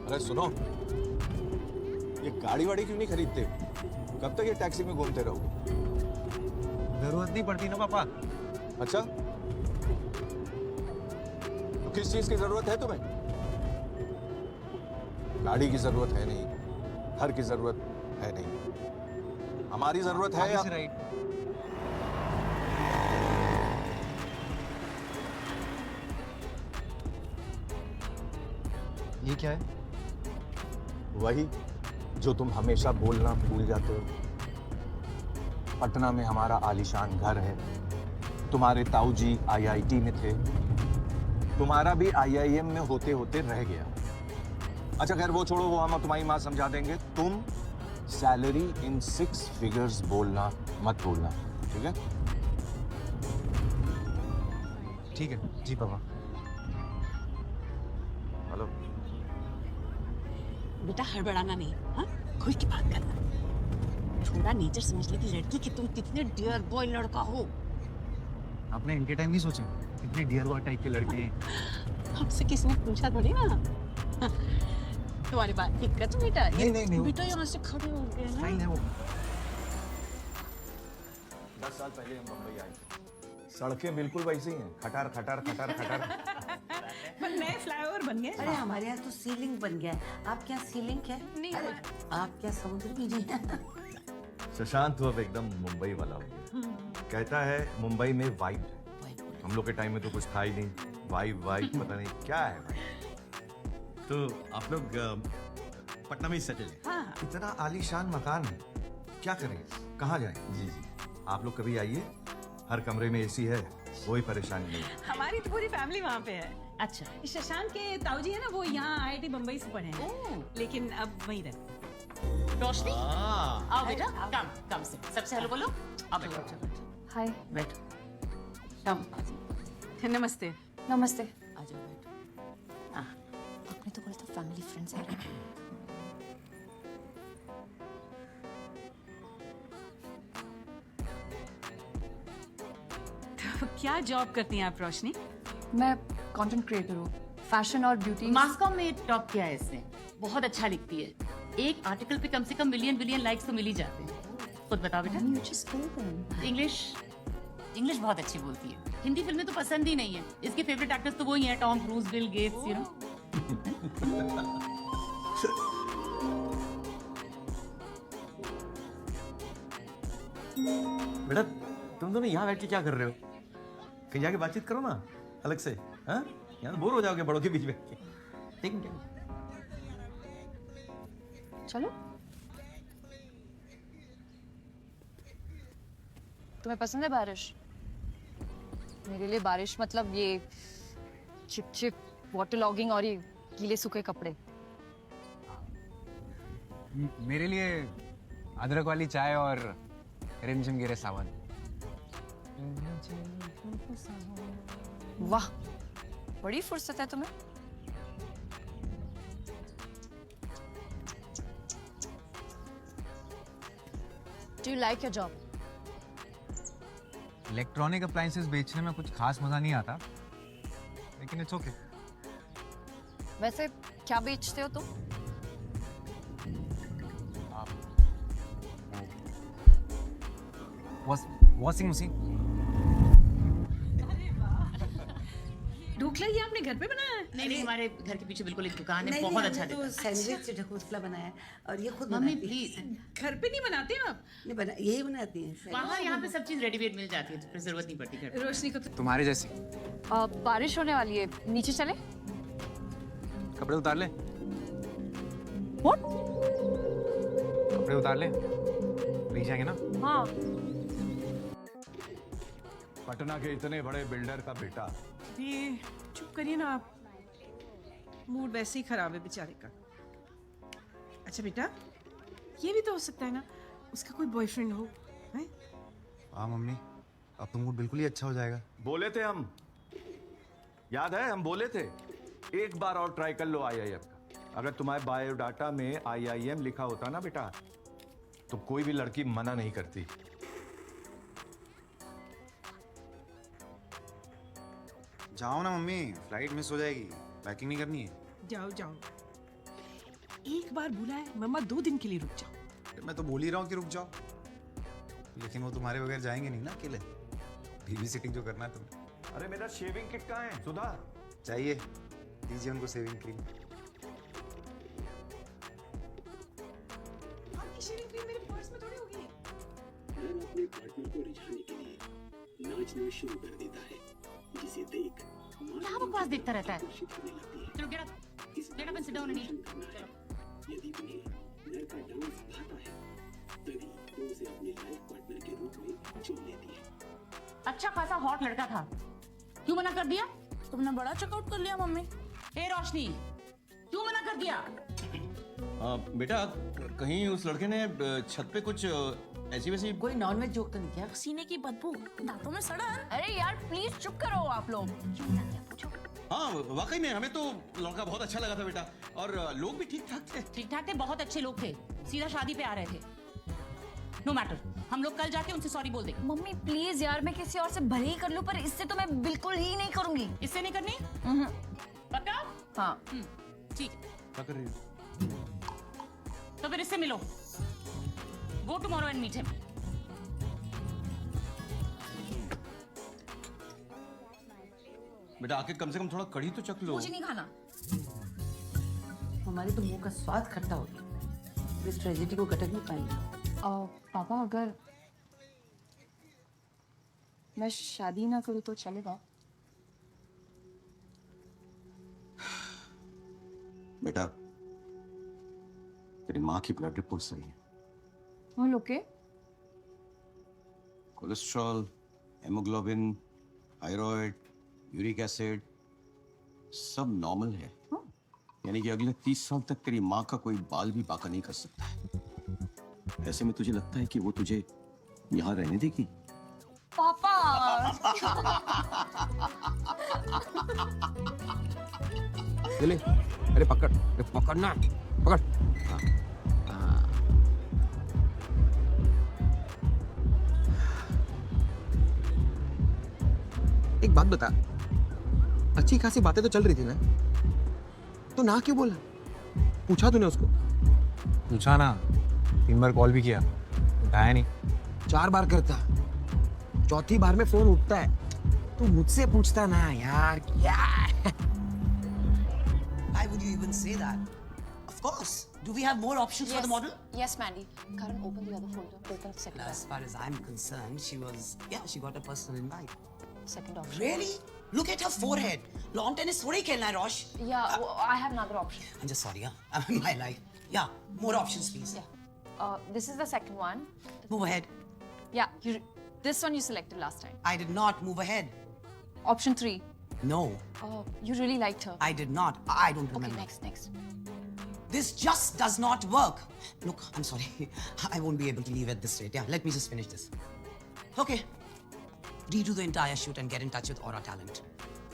अरे सुनो, ये गाड़ी वाड़ी क्यों नहीं खरीदते? कब तक ये टैक्सी में घूमते रहोगे? जरूरत नहीं पड़ती ना पापा। अच्छा, तो किस चीज की जरूरत है तुम्हें? गाड़ी की जरूरत है नहीं, घर की जरूरत है नहीं, हमारी जरूरत है। आगे से राइट। ये क्या है? वही जो तुम हमेशा बोलना भूल जाते हो। पटना में हमारा आलीशान घर है। तुम्हारे ताऊजी आईआईटी में थे, तुम्हारा भी आईआईएम में होते होते रह गया। अच्छा खैर वो छोड़ो, वो हम तुम्हारी माँ समझा देंगे। तुम सैलरी इन 6 फिगर्स बोलना मत भूलना, ठीक है? ठीक है जी पापा। हेलो। बेटा हड़बड़ाना नहीं, हाँ? खुल के बात करना। थोड़ा नेचर समझ लेती लड़की कि तुम कितने डियर बॉय लड़का हो। आपने इनके टाइम नहीं सोचा कितने डियर बॉय टाइप के लड़के हैं? हमसे किसी ने पूछा थोड़ी ना। तुम्हारी बात दिक्कत बेटा। नहीं। बेटा यहाँ से खड़े हो गए ना। फाइन है वो। 10 साल पहले हम बम्बई आए थे, सड़कें बिल्कुल वैसी हैं, खटार खटार खटार खटार। पर नए फ्लाईओवर बन गए। अरे हमारे यहाँ तो सीलिंग बन गया है। आपके यहाँ सीलिंग है? नहीं। आपके यहाँ समुद्र भी नहीं है? शशांक तो अब एकदम मुंबई वाला हो गया। कहता है मुंबई में वाइब है। हम लोग के टाइम में तो कुछ था ही नहीं। वाइब पता नहीं क्या है भाई। तो आप लोग पटना में ही सेटल है? हाँ। इतना आलीशान मकान है, क्या करें, कहाँ जाएं? जी। आप लोग कभी आइए, हर कमरे में एसी है, कोई परेशानी नहीं। हमारी तो पूरी फैमिली वहाँ पे है। अच्छा। शशांक के ताऊजी है ना, वो यहाँ आईआईटी बम्बई से पढ़े हैं, लेकिन अब वहीं रहते हैं। रोशनी हाँ। आओ बेटा, कम से सबसे हेलो बोलो। आओ बेटा। हाय। बैठो। कम। नमस्ते। नमस्ते। आ जाओ बैठो। आपने तो बोला था फैमिली फ्रेंड्स आ रहे हैं। तो क्या जॉब करती हैं आप रोशनी? मैं कंटेंट क्रिएटर हूँ, फैशन और ब्यूटी। मास्को में टॉप किया है इसने, बहुत अच्छा लिखती है। एक आर्टिकल पे कम से कम मिलियन लाइक्स तो मिल ही जाते हैं। खुद बताओ बेटा। You just told them. English बहुत अच्छी बोलती है। हिंदी फिल्में तो पसंद ही नहीं है। इसके फेवरेट एक्टर्स तो वही हैं, Tom cruise, Bill Gates, you know. बेटा तुम दोनों यहाँ बैठ के क्या कर रहे हो? कहीं जाके बातचीत करो ना अलग से। हाँ, यहाँ तो बोर हो जाओगे बड़ों के बीच बैठ के। ठीक है। चलो। तुम्हें पसंद है बारिश? मेरे लिए बारिश मतलब ये चिप वाटर लॉगिंग और ये गीले सूखे कपड़े। मेरे लिए अदरक वाली चाय और रिमझिम गिरे सावन। वाह, बड़ी फुर्सत है तुम्हें। Do you like your job? Electronic appliances बेचने में कुछ खास मजा नहीं आता, लेकिन इट्स ओके। वैसे क्या बेचते हो तुम? Washing machine. ढोकला ये आपने घर पे बनाया है? नहीं, हमारे घर के पीछे बिल्कुल एक दुकान है, नहीं, बहुत हमने अच्छा तो देता है। सैंडविच ढोकला बनाया है और ये खुद मम्मी बनाती है। प्लीज, घर पे नहीं बनाते हैं आप? नहीं बना, यही बनाती है। वहाँ यहाँ पे सब चीज रेडीमेड मिल जाती है, तो फिर जरूरत नहीं पड़ती घर पे। रोशनी को तो तुम्हारे जैसी। बारिश होने वाली है, नीचे चले? कपड़े उतार ले। What? कपड़े उतार ले, भीग जाएंगे ना। हाँ। पटना के इतने बड़े बिल्डर का बेटा। ये चुप करिए ना आप, मूड वैसे ही खराब है बेचारे का। अच्छा बेटा, ये भी तो हो सकता है ना उसका कोई बॉयफ्रेंड हो, हैं? हाँ मम्मी, अब तो मूड बिल्कुल ही अच्छा हो जाएगा। बोले थे हम, याद है हम बोले थे, एक बार और ट्राई कर लो आईआईएम का। अगर तुम्हारे बायोडाटा में आईआईएम लिखा होता ना बेटा, तो कोई भी लड़की मना नहीं करती। जाओ ना मम्मी, फ्लाइट मिस हो जाएगी। पैकिंग नहीं करनी है? जाओ जाओ। एक बार बोला है मम्मा 2 दिन के लिए रुक जाओ। मैं तो बोल ही रहा हूँ कि रुक जाओ, लेकिन वो तुम्हारे बगैर जाएंगे नहीं ना अकेले। बेबी सिटिंग जो करना है तुम्हें। अरे मेरा शेविंग किट कहाँ है सुधा? चाहिए, दीजिए उनको सेविंग क्रीम। आपकी शेविंग क्रीम मेरे पर्स में थोड़ी होगी। मैन अपने पार्टनर को रिझाने के लिए नाचना शुरू कर देता है, जिसे देख क्या बकवास देखता रहता है? आकर्षित होने लगती है। चलो get up and sit down and eat. करना है। यदि उन्हें लड़का डांस भाता है, तभी वो उसे अपने लाइफ पार्टनर के रूप में चुन लेती है। अच्छा खासा हॉट लड़का था, क्यों मना कर दिया? तुमने बड़ा चेकआउट कर लिया मम्मी। हे रोशनी, क्यों मना कर दिया? बेटा कहीं उस लड़के ने छत पे कुछ ऐसी वैसी कोई नॉनवेज जोक तो नहीं किया? सीने की बदबू, दांतों में सड़न। अरे यार प्लीज चुप करो आप लोग। हाँ वाकई में हमें तो लड़का बहुत अच्छा लगा था बेटा, और लोग भी ठीक ठाक थे। ठीक ठाक थे, बहुत अच्छे लोग थे, सीधा शादी पे आ रहे थे। नो मैटर, हम लोग कल जाके उनसे सॉरी बोल देंगे। मम्मी प्लीज यार, मैं किसी और से भले ही कर लूं, पर इससे तो मैं बिल्कुल ही नहीं करूंगी। इससे नहीं करनी? पक्का? हाँ ठीक, क्या कर रही हो? तो फिर इससे मिलो। Go tomorrow and meet him. बेटा आके कम से कम थोड़ा कढ़ी तो चख लो। मुझे नहीं खाना। हमारे तो मुंह का स्वाद खट्टा हो गया। इस ट्रेजेडी को गटक नहीं पाएंगे। पापा अगर मैं शादी ना करूँ तो चलेगा? बेटा तेरी माँ की ब्लड रिपोर्ट सही है। वो okay? Cholesterol, haemoglobin, thyroid, uric acid सब नॉर्मल है। यानी कि अगले 30 साल तक तेरी माँ का कोई बाल भी बाका नहीं कर सकता है। ऐसे में तुझे लगता है कि वो तुझे यहाँ रहने देगी? पापा ले, अरे पकड़ना, पकड़। एक बात बता, अच्छी खासी बातें तो चल रही थी ना, तो ना क्यों बोला? पूछा तूने उसको? पूछा ना, 3 बार कॉल भी किया, उठाया नहीं। 4 बार करता, चौथी बार में फोन उठता है। तू मुझसे पूछता ना यार, क्या? Why would you even say that? Of course. Do we have more options for the model? Yes, Mandy. Karan, open the other folder. Open the second As far as I'm concerned, she got a personal invite. second option. Really? Look at her forehead. Lawn tennis थोड़ी खेलना है, Rosh. Yeah, I have another option. I'm just sorry, yeah. My life. Yeah, more options, please. Yeah. This is the second one. Move ahead. Yeah, this one you selected last time. I did not move ahead. Option 3. No, You really liked her. I did not. I don't Okay, remember. next. This just does not work. Look, I'm sorry. I won't be able to leave at this rate. Yeah, let me just finish this. Okay. Redo the entire shoot and get in touch with Aura Talent.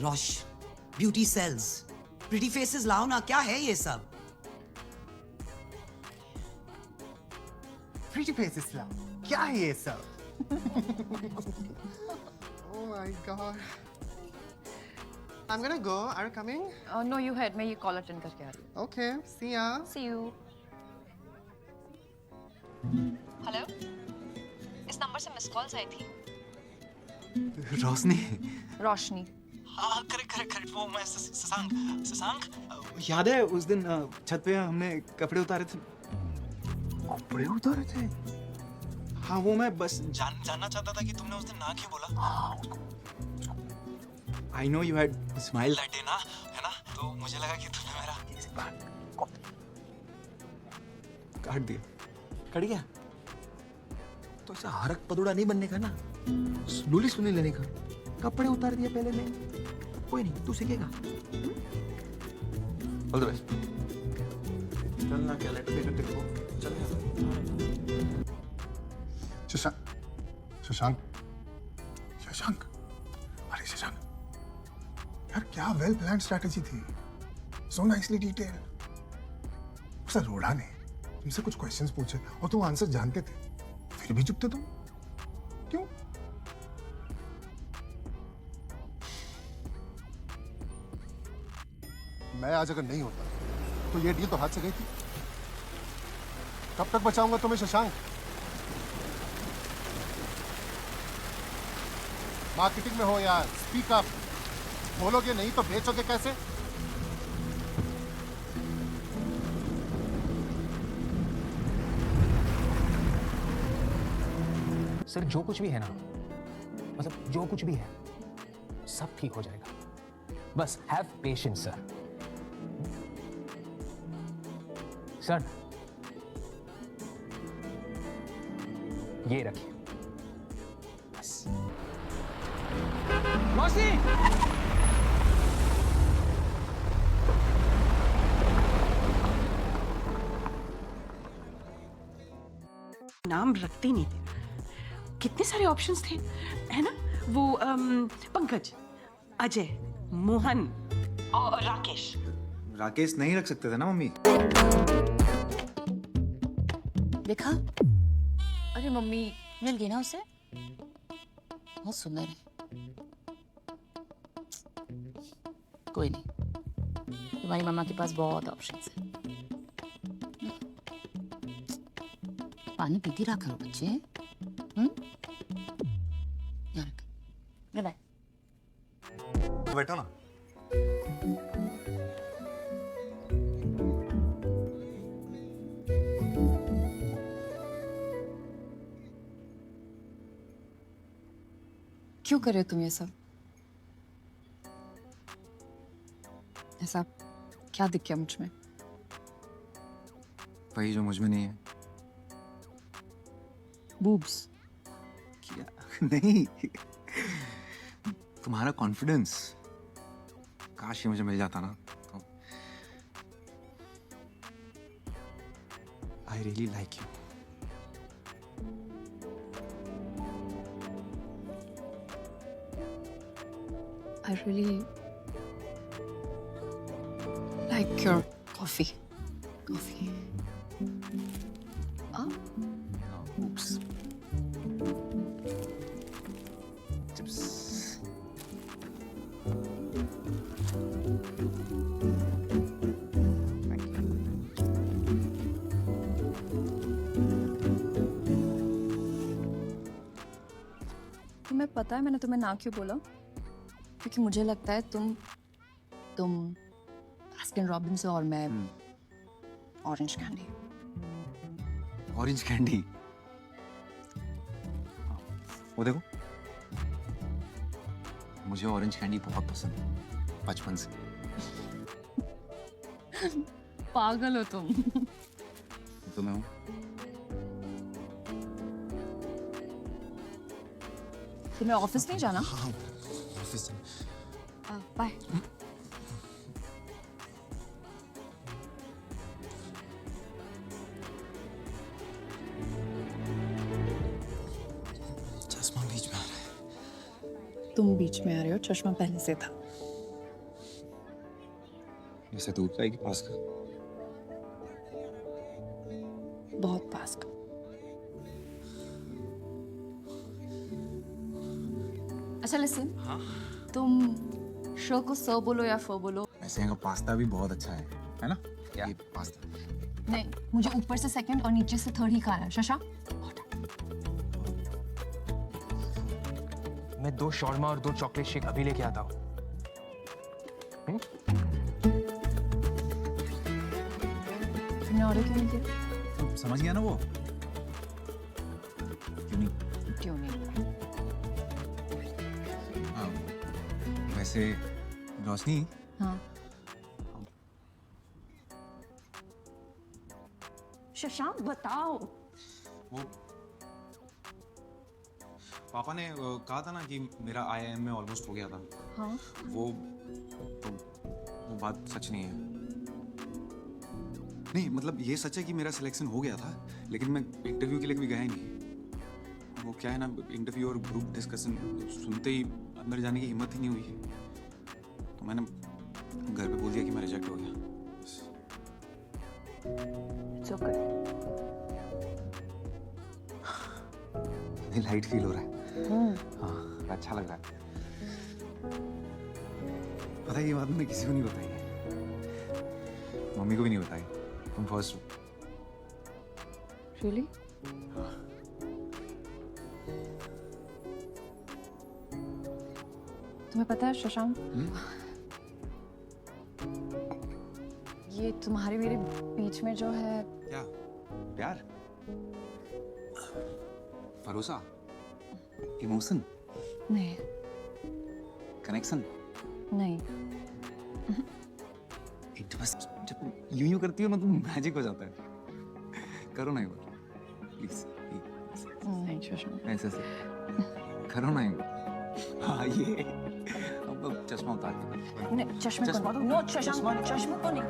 Rosh, beauty sells. Pretty faces lao na. क्या है ये सब? Pretty faces ला, क्या है ये सब? Oh my god. I'm gonna go. Are you coming? No, you head. मैं ये call attend करके आ रही हूँ. Okay. See ya. See you. Hello, इस नंबर से मिस कॉल्स आई थी। रोशनी। रोशनी। हाँ करेक्ट वो मैं शशांक याद है उस दिन छत पे हमने कपड़े उतारे थे? कपड़े उतारे थे? हाँ वो मैं बस जानना चाहता था कि तुमने उस दिन ना क्यों बोला। I know you had smile that day ना, है ना, तो मुझे लगा कि तुमने मेरा काट दिया। कट गया? तो ऐसा हरक पदुड़ा नहीं बनने का ना, स्लोली सुनी लेने का। कपड़े उतार दिए पहले में, कोई नहीं, तू सीखेगा। All the best. चलना क्या लेटर देकर तेरे को चल शशांक, अरे शशांक यार, क्या वेल प्लान स्ट्रैटेजी थी, सो नाइसली डिटेल। उस रोड़ा ने तुमसे कुछ क्वेश्चंस पूछे और तुम आंसर जानते थे, फिर भी चुप थे तुम, क्यों? मैं आज अगर नहीं होता तो ये डील तो हाथ से गई थी। कब तक बचाऊंगा तुम्हें शशांक? मार्केटिंग में हो यार, स्पीक अप। बोलोगे नहीं तो बेचोगे कैसे? सर जो कुछ भी है ना, मतलब जो कुछ भी है सब ठीक हो जाएगा, बस हैव पेशेंस सर। सर ये रखिए बस। रोशनी नाम रखते नहीं थे, कितने सारे ऑप्शंस थे, है ना? वो पंकज, अजय, मोहन और राकेश। राकेश नहीं रख सकते थे ना मम्मी? देखा? अरे मम्मी मिल गई ना उसे, बहुत सुंदर है। कोई नहीं, तुम्हारी मम्मा के पास बहुत ऑप्शंस है। पानी पीती रहा करो बच्चे। Good bye. बैठो ना। क्यों कर रहे हो तुम ये सब? ऐसा क्या दिख गया मुझ में? वही जो मुझ में नहीं है। बूब्स? क्या? नहीं, तुम्हारा कॉन्फिडेंस। काश ये मुझे मिल जाता ना तो। I really like you. I really like your coffee. Coffee. Ah? Oops. Chips. Thank you. तुम्हें पता है मैंने तुम्हें ना क्यों बोला? क्योंकि मुझे लगता है तुम बास्किन रॉबिन्स और मैं ऑरेंज कैंडी। Orange candy? वो देखो, मुझे ऑरेंज कैंडी बहुत पसंद है बचपन से। पागल हो तुम। तो मैं हूँ। तुम्हें ऑफिस नहीं जाना? हाँ, ऑफिस। बाय। चश्मा बीच में आ रहा है। तुम बीच में आ रहे हो, चश्मा पहले से था। जैसे दूर का है कि पास का? बहुत पास का। अच्छा लिसन। हाँ? तुम शो को सो बोलो या फो बोलो? वैसे यहाँ का पास्ता भी बहुत अच्छा है ना? क्या? ये पास्ता। नहीं, मुझे ऊपर से सेकंड और नीचे से थर्ड ही खाना है। शशा? मैं 2 शॉर्मा और 2 चॉकलेट शेक अभी लेके आता हूँ। तुमने ऑर्डर क्यों नहीं किया? तो समझ गया ना वो? क्यों नहीं? क्यों नहीं? वैसे रोशनी। हाँ। शशांक बताओ। वो पापा ने कहा था ना कि मेरा IIM में ऑलमोस्ट हो गया था। हाँ। वो बात सच नहीं है। नहीं, मतलब ये सच है कि मेरा सिलेक्शन हो गया था, लेकिन मैं इंटरव्यू के लिए भी गया ही नहीं। वो क्या है ना, इंटरव्यू और ग्रुप डिस्कशन सुनते ही अंदर जाने की हिम्मत ही नहीं हुई। तो मैंने घर पे बोल दिया कि मैं रिजेक्ट हो गया। It's okay. लाइट फील हो रहा है। हाँ, अच्छा लग रहा है। पता है, ये बात मैंने किसी को नहीं बताई है। मम्मी को भी नहीं बताई। तुम फर्स्ट हो। Really? तुम्हें पता है शशांक, ये तुम्हारे मेरे बीच में जो है क्या प्यार, भरोसा, इमोशन, नहीं कनेक्शन, नहीं बस जब यूं करती हो ना तो मैजिक हो जाता है। करो ना एक बार प्लीज, नहीं शशांक। ऐसे ऐसे करो ना एक बार। हाँ ये अब चश्मा उतार के नहीं चश्मे को नो शशांक, चश्मे को नहीं।